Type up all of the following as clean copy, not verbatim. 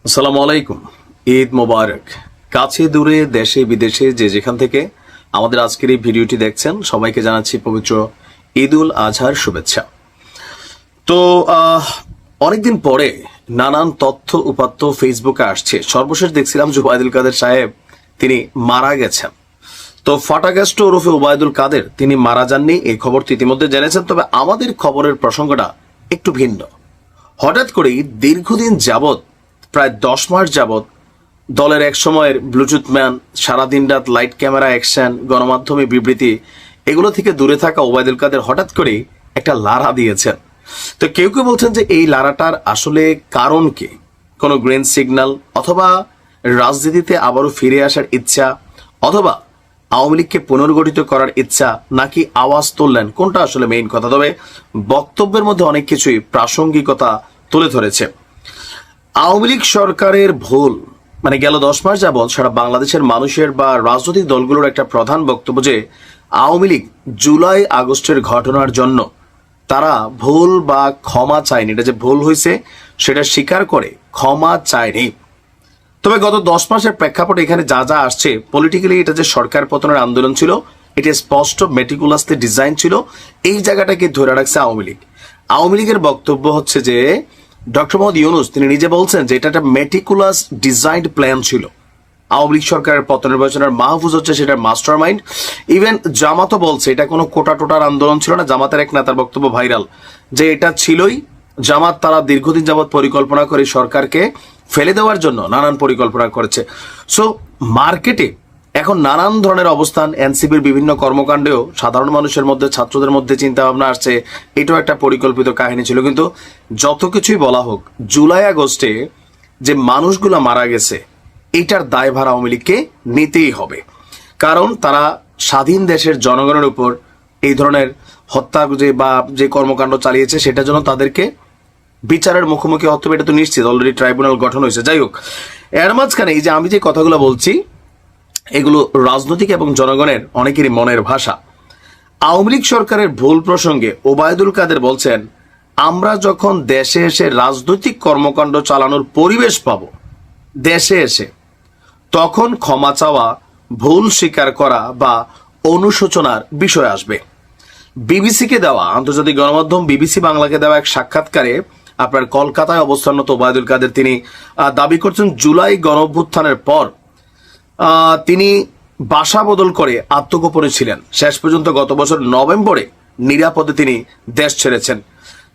আসসালামু আলাইকুম। ঈদ মোবারক। কাছে দূরে দেশে বিদেশে যে যেখান থেকে আমাদের আজকের এই ভিডিওটি দেখছেন সবাইকে জানাচ্ছি পবিত্র ঈদুল আজহার শুভেচ্ছা। তো অনেকদিন পরে নানান তথ্য উপাত্ত ফেসবুকে আসছে। সর্বশেষ দেখছিলাম যে ওবায়দুল কাদের সাহেব তিনি মারা গেছেন। তো ফাটাগাস্ট ওরফে ওবায়দুল কাদের তিনি মারা যাননি, এই খবরটি ইতিমধ্যে জেনেছেন। তবে আমাদের খবরের প্রসঙ্গটা একটু ভিন্ন। হঠাৎ করেই দীর্ঘদিন যাবৎ প্রায় 10 মাস যাবৎ দলের এক সময়ের ব্লুটুথ ম্যান, সারাদিন রাত লাইট ক্যামেরা অ্যাকশন, গণমাধ্যমে বিবৃতি, এগুলো থেকে দূরে থাকা ওবায়দুল কাদের হঠাৎ করেই একটা লারা দিয়েছেন। তো কেউ কেউ বলছেন যে এই লারাটার আসলে কারণ কি? কোনো গ্রিন সিগন্যাল, অথবা রাজনীতিতে আবারও ফিরে আসার ইচ্ছা, অথবা আওয়ামী লীগকে পুনর্গঠিত করার ইচ্ছা, নাকি আওয়াজ তুললেন? কোনটা আসলে মেইন কথা? তবে বক্তব্যের মধ্যে অনেক কিছুই প্রাসঙ্গিকতা তুলে ধরেছে। আওয়ামী লীগ সরকারের ভুল, মানে গেল 10 মাস যাবৎ সারা বাংলাদেশের মানুষের বা রাজনৈতিক দলগুলোর একটা প্রধান বক্তব্য যে আওয়ামী লীগ জুলাই আগস্টের ঘটনার জন্য তারা ভুল বা ক্ষমা চায়নি। এটা যে ভুল হয়েছে সেটা স্বীকার করে ক্ষমা চায়নি। তবে গত 10 মাসের প্রেক্ষাপটে এখানে যা যা আসছে, পলিটিক্যালি এটা যে সরকার পতনের আন্দোলন ছিল, এটা স্পষ্ট মেটিকুলাসলি ডিজাইন ছিল। এই জায়গাটাকে ধরে রাখছে আওয়ামী লীগ। আওয়ামী লীগের বক্তব্য হচ্ছে যে ডক্টর মোহাম্মদ ইউনূস তিনি নিজে বলছেন যে এটা একটা মেটিকুলাস ডিজাইনড প্ল্যান ছিল। আওয়ামী লীগ সরকারের পতন নির্বাচনের মাহফুজ হচ্ছে সেটার মাস্টার মাইন্ড। ইভেন জামাতও বলছে এটা কোনো কোটা টোটার আন্দোলন ছিল না। জামাতের এক নেতার বক্তব্য ভাইরাল যে এটা ছিলই। জামাত তারা দীর্ঘদিন যাবৎ পরিকল্পনা করে সরকারকে ফেলে দেওয়ার জন্য নানান পরিকল্পনা করেছে। সো মার্কেটে এখন নানান ধরনের অবস্থান, এনসিপির বিভিন্ন কর্মকাণ্ডেও সাধারণ মানুষের মধ্যে, ছাত্রদের মধ্যে চিন্তা ভাবনা আসছে এটাও একটা পরিকল্পিত কাহিনী ছিল। কিন্তু যত কিছুই বলা হোক, জুলাই আগস্টে যে মানুষগুলো মারা গেছে এটার দায়ভার আওয়ামী লীগকে নিতেই হবে। কারণ তারা স্বাধীন দেশের জনগণের উপর এই ধরনের হত্যা বা যে কর্মকাণ্ড চালিয়েছে সেটার জন্য তাদেরকে বিচারের মুখোমুখি হতে হবে, এটা তো নিশ্চিত। অলরেডি ট্রাইব্যুনাল গঠন হয়েছে। যাই হোক, এর মাঝখানে এই যে আমি যে কথাগুলো বলছি এগুলো রাজনৈতিক এবং জনগণের অনেকেরই মনের ভাষা। আওয়ামী লীগ সরকারের ভুল প্রসঙ্গে ওবায়দুল কাদের বলছেন, আমরা যখন দেশে এসে রাজনৈতিক কর্মকাণ্ড চালানোর পরিবেশ পাব দেশে এসে, তখন ক্ষমা চাওয়া, ভুল স্বীকার করা বা অনুশোচনার বিষয় আসবে। বিবিসিকে দেওয়া, আন্তর্জাতিক গণমাধ্যম বিবিসি বাংলাকে দেওয়া এক সাক্ষাৎকারে আপনার কলকাতায় অবস্থানরত ওবায়দুল কাদের তিনি দাবি করছেন জুলাই গণঅভ্যুত্থানের পর তিনি বাসা বদল করে আত্মগোপনে ছিলেন। শেষ পর্যন্ত গত বছর নভেম্বরে নিরাপদে তিনি দেশ ছেড়েছেন।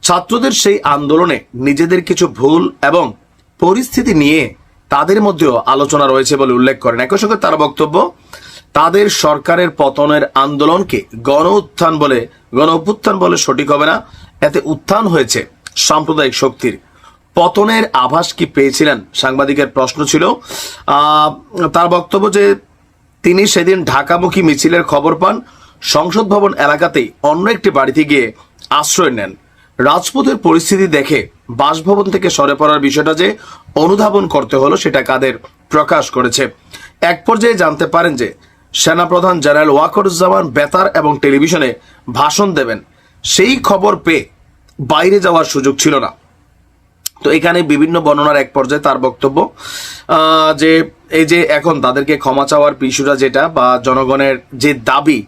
ছাত্রদের সেই আন্দোলনে নিজেদের কিছু ভুল এবং পরিস্থিতি নিয়ে তাদের মধ্যেও আলোচনা রয়েছে বলে উল্লেখ করেন। একই সঙ্গে তার বক্তব্য, তাদের সরকারের পতনের আন্দোলনকে গণ অভ্যুত্থান বলে সঠিক হবে না। এতে উত্থান হয়েছে সাম্প্রদায়িক শক্তির। পতনের আভাস কি পেয়েছিলেন? সাংবাদিকের প্রশ্ন ছিল। তার বক্তব্য যে তিনি সেদিন ঢাকামুখী মিছিলের খবর পান, সংসদ ভবন এলাকাতেই অন্য একটি বাড়িতে গিয়ে আশ্রয় নেন। রাজপথের পরিস্থিতি দেখে বাসভবন থেকে সরে পড়ার বিষয়টা যে অনুধাবন করতে হলো সেটা কাদের প্রকাশ করেছে। এক পর্যায়ে জানতে পারেন যে সেনাপ্রধান জেনারেল ওয়াকারুজ্জামান বেতার এবং টেলিভিশনে ভাষণ দেবেন, সেই খবর পেয়ে বাইরে যাওয়ার সুযোগ ছিল না। তো এখানে বিভিন্ন বর্ণনার এক পর্যায়ে তার বক্তব্য যে এই যে এখন তাদেরকে ক্ষমা চাওয়ার বিষয়টা যেটা, বা জনগণের যে দাবি,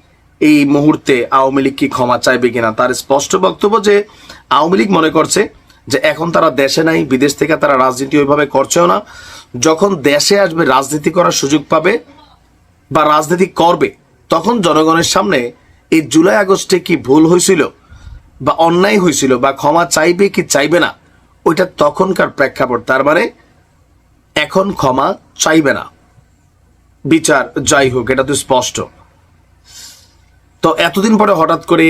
এই মুহূর্তে আওয়ামী লীগ কি ক্ষমা চাইবে কিনা, তার স্পষ্ট বক্তব্য যে আওয়ামী লীগ মনে করছে যে এখন তারা দেশে নাই, বিদেশ থেকে তারা রাজনীতি ওইভাবে করছেও না। যখন দেশে আসবে, রাজনীতি করার সুযোগ পাবে বা রাজনীতি করবে, তখন জনগণের সামনে এই জুলাই আগস্টে কি ভুল হয়েছিল বা অন্যায় হয়েছিল বা ক্ষমা চাইবে কি চাইবে না, ওইটা তখনকার প্রেক্ষাপট। তার মানে এখন ক্ষমা চাইবে না, বিচার যাই হোক, এটা তো স্পষ্ট। তো এতদিন পরে হঠাৎ করে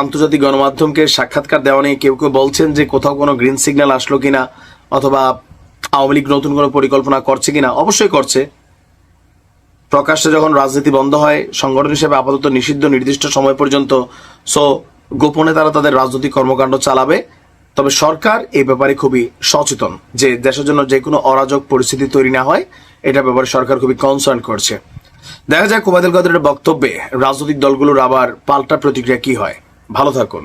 আন্তর্জাতিক গণমাধ্যমকে সাক্ষাৎকার দেওয়া নিয়ে কেউ কেউ বলছেন যে কোথাও কোনো গ্রিন সিগন্যাল আসলো কিনা, অথবা আওয়ামী লীগ নতুন কোনো পরিকল্পনা করছে কিনা। অবশ্যই করছে। প্রকাশ্যে যখন রাজনীতি বন্ধ হয়, সংগঠন হিসেবে আপাতত নিষিদ্ধ নির্দিষ্ট সময় পর্যন্ত, সো গোপনে তারা তাদের রাজনৈতিক কর্মকাণ্ড চালাবে। তবে সরকার এই ব্যাপারে খুবই সচেতন যে দেশের জন্য যে কোনো অরাজক পরিস্থিতি তৈরি না হয়, এটা ব্যাপারে সরকার খুবই কনসার্ন করছে। দেখা যাক ওবায়দুল কাদেরের বক্তব্যে রাজনৈতিক দলগুলোর আবার পাল্টা প্রতিক্রিয়া কি হয়। ভালো থাকুন।